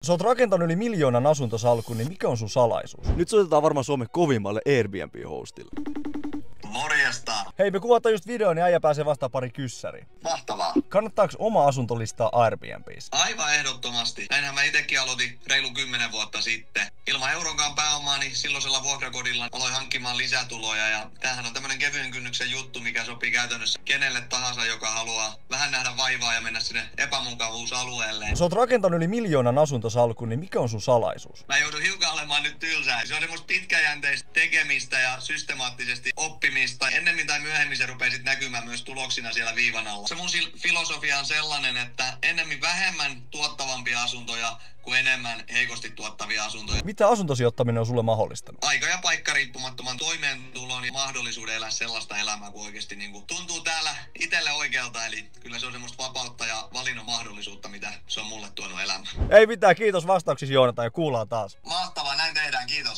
Sä oot rakentanut yli 1 000 000 asuntosalkun, niin mikä on sun salaisuus? Nyt soitetaan varmaan Suomen kovimmalle Airbnb-hostille. Morjesta! Hei, me kuvataan just videon, niin äijä pääsee vastaan pari kyssäriä. Mahtavaa! Kannattaako oma asunto listaa Airbnbissä? Aivan ehdottomasti. Näinhän mä itekin aloitin reilu 10 vuotta sitten. Ilman euronkaan pääomaa, niin silloisella vuokrakodilla aloin hankkimaan lisätuloja. Ja tämähän on tämmönen kevyen kynnyksen juttu, mikä sopii käytännössä kenelle tahansa, joka haluaa vähän nähdä vaivaa ja mennä sinne epämukavuusalueelle. Sä oot rakentanut yli 1 000 000 asuntosalkun, niin mikä on sun salaisuus? Mä joudun hiukan olemaan nyt tylsää. Se on semmoista pitkäjänteistä tekemistä ja systemaattisesti oppimista. Ennemmin tai myöhemmin se rupeaa sit näkymään myös tuloksina siellä viivan alla. Se mun filosofia on sellainen, että ennemmin vähemmän tuottavampia asuntoja kuin enemmän heikosti tuottavia asuntoja. Mitä asuntosijoittaminen on sulle mahdollistanut? Aika ja paikka riippumattoman toimeentulon ja mahdollisuuden elää sellaista elämää, kun oikeasti tuntuu täällä itselle oikealta. Eli kyllä se on semmoista vapautta ja valinnon mahdollisuutta, mitä se on mulle tuonut elämään. Ei mitään, kiitos vastauksisi Joonatan ja kuullaan taas. Mahtavaa, näin tehdään, kiitos.